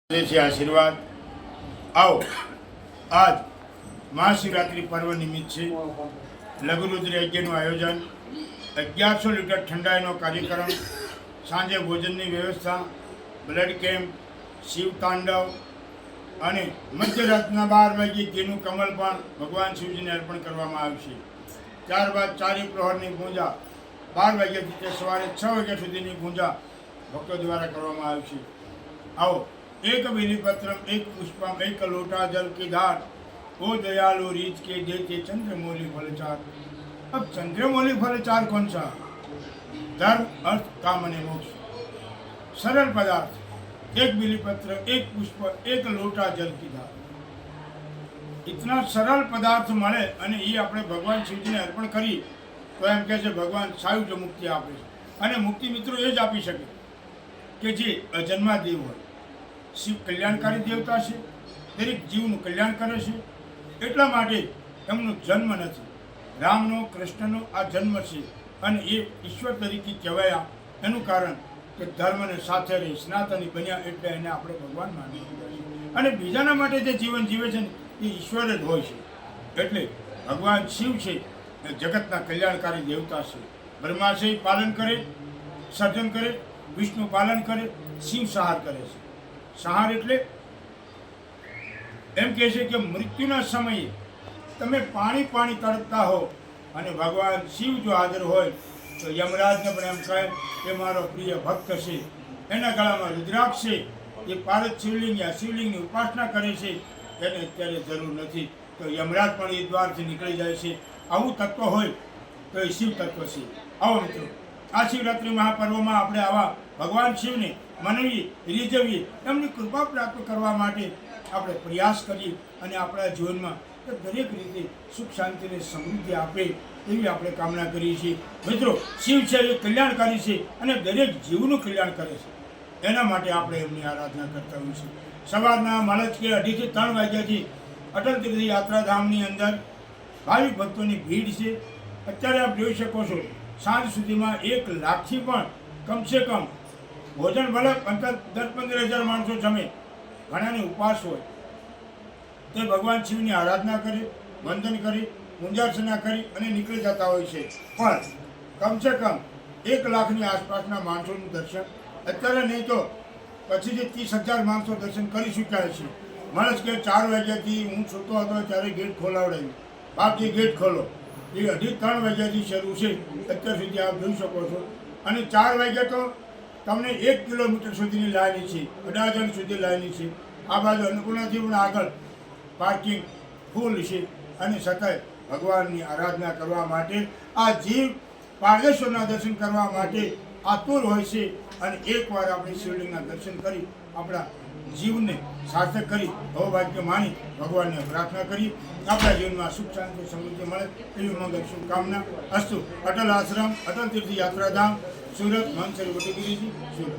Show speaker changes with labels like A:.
A: आशीर्वाद आओ। आज महाशिवरात्रि पर्व निमित्त से लघुरुद्र यज्ञ आयोजन 1100 लीटर ठंडाईनो कार्यक्रम सांजे भोजन की व्यवस्था ब्लड केम्प शिव तांडव અને મધ્યરાતના 12 વાગ્યે ઘીનું કમલ પણ ભગવાન શિવજીને અર્પણ કરવામાં આવશે। ત્યારબાદ ચારે પ્રહરની પૂજા 12 વાગ્યાથી સવારે 6 વાગ્યા સુધીની પૂજા ભક્તો દ્વારા કરવામાં આવશે। आओ एक बिलीपत्रम एक पुष्पम एक लोटा जल की धार ओ दयालु रीत के देते चंद्रमौली फलचार। अब चंद्रमौली फलचार कौन सा? धर्म अर्थ काम और मोक्ष। सरल पदार्थ, एक बिलीपत्र एक पुष्प एक लोटा जल की धार। इतना सरल पदार्थ મળે અને એ આપણે ભગવાન શિવજીને અર્પણ કરી તો એમ કહે છે ભગવાન સાયુજ મુક્તિ આપે છે। અને મુક્તિ મિત્રો એ જ આપી શકે કે જે અજન્માદેવ હોય। शिव कल्याणकारी देवता है, दरेक जीवનું कल्याण करे છે। એટલા માટે એમનો જન્મ નથી, રામનો કૃષ્ણનો આ જન્મ છે અને એ ઈશ્વર તરીકે કહેવાયા એનું કારણ કે ધર્મને સાથે રહી સનાતની બન્યા એટલે એને આપણે ભગવાન માની લીધા છે। અને બીજાના માટે જે જીવન જીવે છે ને એ ઈશ્વર જ હોય છે। એટલે ભગવાન શિવ છે એ જગતના કલ્યાણકારી દેવતા છે। બ્રહ્મા છે પાલન કરે, સર્જન કરે, વિષ્ણુ પાલન કરે, શિવ સહાર કરે છે। સહાર એટલે એમ કહે છે કે મૃત્યુના સમયે તમે પાણી પાણી તરફતા હો અને ભગવાન શિવ જો હાજર હોય તો યમરાજને પણ એમ કહે કે મારો પ્રિય ભક્ત છે, એના ગળામાં રુદ્રાક્ષ છે, એ પારદ શિવલિંગ યા શિવલિંગની ઉપાસના કરે છે, એને અત્યારે જરૂર નથી તો યમરાજ પણ એ દ્વારથી નીકળી જાય છે। આવું તત્વ હોય તો એ શિવ તત્વ છે। આવો મિત્રો, આ શિવરાત્રિ મહાપર્વમાં આપણે આવા ભગવાન શિવને મનવી રીઝવીએ, એમની કૃપા પ્રાપ્ત કરવા માટે આપણે પ્રયાસ કરીએ અને આપણા જીવનમાં દરેક રીતે સુખ શાંતિ અને સમૃદ્ધિ આપે એવી આપણે કામના કરીએ છીએ। મિત્રો, શિવ છે એ કલ્યાણકારી છે અને દરેક જીવનું કલ્યાણ કરે છે, એના માટે આપણે એમની આરાધના કરતા હોઈએ છીએ। સવારના માલચ કે 2:30 થી 3 વાગ્યાથી અટલ તીર્થ યાત્રાધામની અંદર ભાવિક ભક્તોની ભીડ છે। અત્યારે આપ જોઈ શકો છો સાંજ સુધીમાં 1 લાખથી પણ કમસે કમ ભોજન ભલે 10-15 હજાર માણસો જમે, ઘણાને ઉપવાસ હોય તે ભગવાન શિવની આરાધના કરી, વંદન કરી, પૂજાર્ચના કરી અને નીકળી જતા હોય છે। પણ કમસે કમ 1 લાખની આસપાસના માણસોનું દર્શન અત્યારે નહીં તો પછીથી 30,000 માણસો દર્શન કરી ચૂક્યા છે। માણસ કે 4 વાગ્યાથી હું સૂતો હતો ત્યારે ગેટ ખોલાવડાવ્યું, બાપજી ગેટ ખોલો, એ 2:30-3 વાગ્યાથી શરૂ છે અત્યાર સુધી આપ જોઈ શકો છો। અને 4 વાગ્યા તો તમને 1 કિલોમીટર સુધીની લાઈન છે, અડાજણ સુધી લાઈન છે। આ બાજુ અન્નપૂર્ણાથી પણ આગળ પાર્કિંગ ફૂલ છે અને છતાંય ભગવાનની આરાધના કરવા માટે આ જીવ પારદેશ્વરના દર્શન કરવા માટે આતુર હોય છે। અને એકવાર આપણે શિવલિંગના દર્શન કરી આપણા જીવને સાર્થક કરી સૌભાગ્ય માની ભગવાનને પ્રાર્થના કરી આપણા જીવનમાં સુખ શાંતિ સમૃદ્ધિ મળે એવી મંગળ શુભકામના અસ્તુ। અટલ આશ્રમ, અટલ તીર્થ યાત્રાધામ, સુરત, મહંત શ્રી વટીગીરીજી, સુરત।